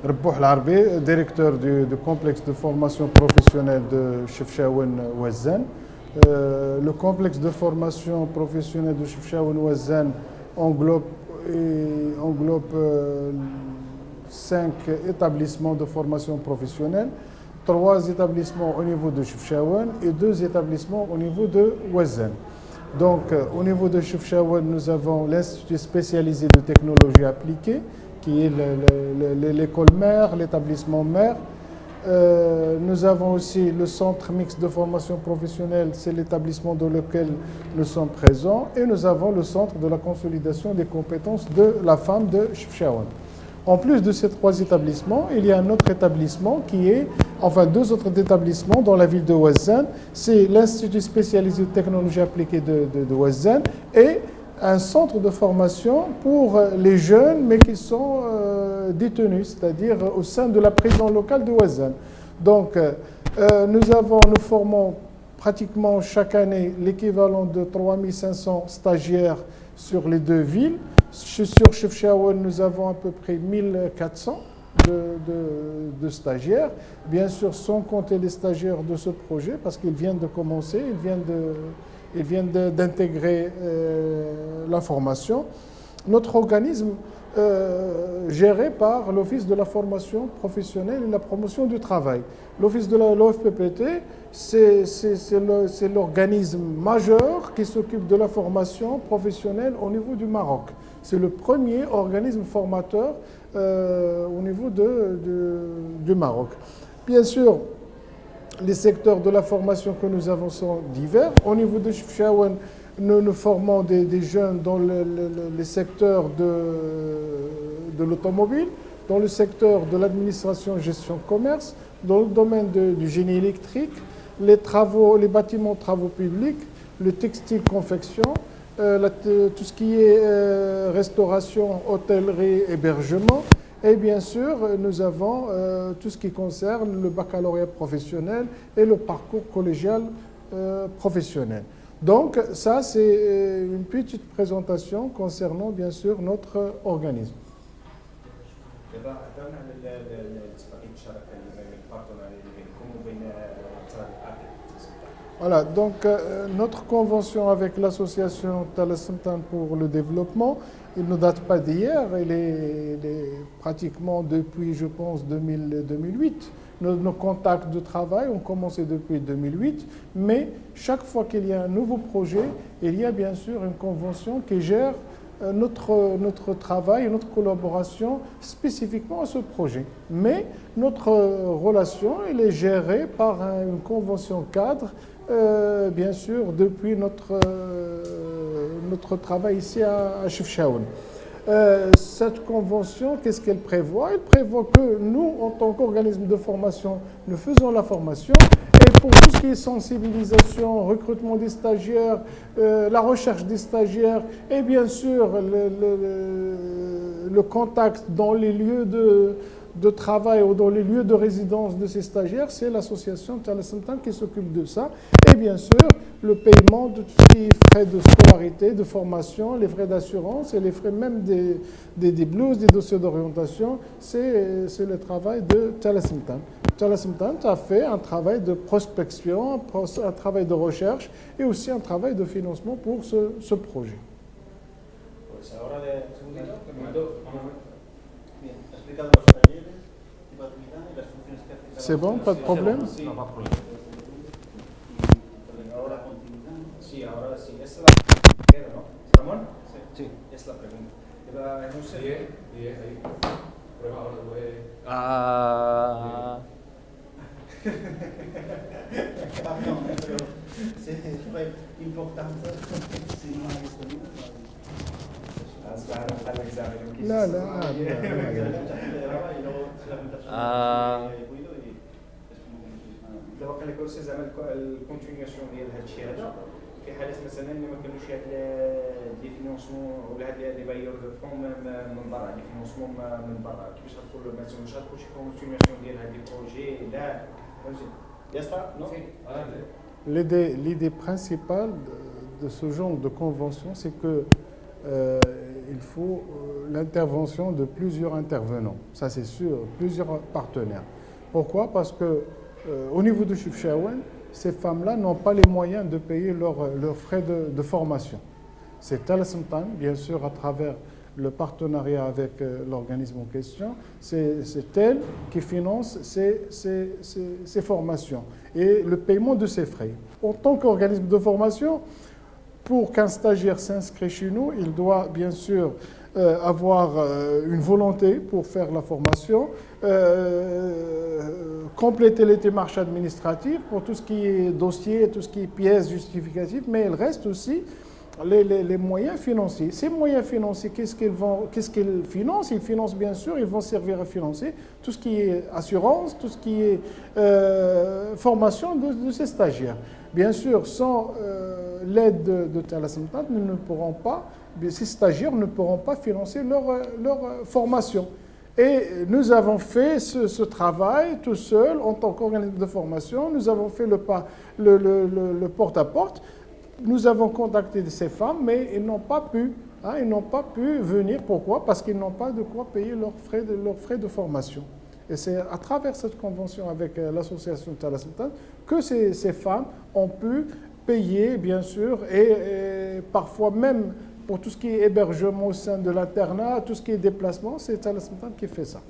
Rebouh Larbi, directeur du complexe de formation professionnelle de Chefchaouen Ouazzane. Le complexe de formation professionnelle de Chefchaouen Ouazzane englobe 5 établissements de formation professionnelle, 3 établissements au niveau de Chefchaouen et 2 établissements au niveau de Ouazzane. Donc, au niveau de Chefchaouen, nous avons l'Institut spécialisé de technologie appliquée, qui est l'école mère, l'établissement mère. Nous avons aussi le centre mixte de formation professionnelle, c'est l'établissement dans lequel nous sommes présents. Et nous avons le centre de la consolidation des compétences de la femme de Chefchaouen. En plus de ces 3 établissements, il y a un autre établissement enfin 2 autres établissements dans la ville de Ouazzane. C'est l'Institut spécialisé de technologie appliquée de Ouazzane et un centre de formation pour les jeunes, mais qui sont détenus, c'est-à-dire au sein de la prison locale de Ouazzane. Donc, nous formons pratiquement chaque année l'équivalent de 3500 stagiaires sur les 2 villes. Sur Chefchaouen, nous avons à peu près 1400 de stagiaires, bien sûr sans compter les stagiaires de ce projet, parce qu'ils viennent de commencer, ils viennent d'intégrer la formation. Notre organisme, géré par l'Office de la formation professionnelle et la promotion du travail. L'Office de l'OFPPT, c'est l'organisme majeur qui s'occupe de la formation professionnelle au niveau du Maroc. C'est le premier organisme formateur au niveau du Maroc. Bien sûr, les secteurs de la formation que nous avons sont divers. Au niveau de Chefchaouen, nous formons des jeunes dans les secteurs de l'automobile, dans le secteur de l'administration, gestion, commerce, dans le domaine du génie électrique, les bâtiments, travaux publics, le textile, confection, tout ce qui est restauration, hôtellerie, hébergement. Et bien sûr, nous avons tout ce qui concerne le baccalauréat professionnel et le parcours collégial professionnel. Donc ça, c'est une petite présentation concernant bien sûr notre organisme. Voilà, donc notre convention avec l'association Talla Semtane pour le développement, il ne date pas d'hier, il est pratiquement depuis, je pense, 2008. Nos contacts de travail ont commencé depuis 2008, mais chaque fois qu'il y a un nouveau projet, il y a bien sûr une convention qui gère notre travail et notre collaboration spécifiquement à ce projet. Mais notre relation, elle est gérée par une convention cadre, bien sûr, depuis notre travail ici à Chefchaouen. Cette convention, qu'est-ce qu'elle prévoit? Elle prévoit que nous, en tant qu'organisme de formation, nous faisons la formation et pour tout ce qui est sensibilisation, recrutement des stagiaires, la recherche des stagiaires et bien sûr le contact dans les lieux de travail ou dans les lieux de résidence de ces stagiaires, c'est l'association Talla Semtane qui s'occupe de ça. Et bien sûr, le paiement de tout ce qui est frais de scolarité, de formation, les frais d'assurance et les frais même des blouses, des dossiers d'orientation, c'est le travail de Talla Semtane. Talla Semtane a fait un travail de prospection, un travail de recherche et aussi un travail de financement pour ce projet. C'est bon, pas de problème? Sí, ahora sí, es la pregunta, ¿no? Ramón? Sí, es la pregunta. No sé. Ahí. Prueba ahora, Pardon, pero c'est très important. Si no hay disponible. لا دابا قال لك الاستاذ زعما الكونتينياسيون ديال هذا الشيء هذا في حاله مثلا اللي ما كانوش هاد لي فينونسمون ولا هاد لي بايور دو فون من برا لي فينونسمون من برا كيفاش غتقول مثلا واش غتكون شي كونتينياسيون ديال هاد لي بروجي لا فهمتي يسطا نو L'idée principale de ce genre de convention, c'est que il faut l'intervention de plusieurs intervenants, ça c'est sûr, plusieurs partenaires. Pourquoi? Parce que au niveau de Chefchaouen, ces femmes-là n'ont pas les moyens de payer leurs frais de formation. C'est Tal Sultan, bien sûr, à travers le partenariat avec l'organisme en question, c'est elle qui finance ces formations et le paiement de ces frais. En tant qu'organisme de formation, pour qu'un stagiaire s'inscrit chez nous, il doit bien sûr avoir une volonté pour faire la formation, compléter les démarches administratives pour tout ce qui est dossier, tout ce qui est pièces justificatives, mais il reste aussi les moyens financiers. Ces moyens financiers, qu'est-ce qu'ils financent? Ils financent bien sûr, ils vont servir à financer tout ce qui est assurance, tout ce qui est formation de ces stagiaires. Bien sûr, sans l'aide de Tal Sultan, ces stagiaires ne pourront pas financer leur formation. Et nous avons fait ce travail tout seul en tant qu'organisme de formation. Nous avons fait le porte-à-porte. Nous avons contacté ces femmes, mais ils n'ont pas pu venir. Pourquoi? Parce qu'ils n'ont pas de quoi payer leurs frais de formation. Et c'est à travers cette convention avec l'association Tal Sultan que ces femmes ont pu payer, bien sûr, et parfois même pour tout ce qui est hébergement au sein de l'internat, tout ce qui est déplacement, c'est Tal Sultan qui fait ça.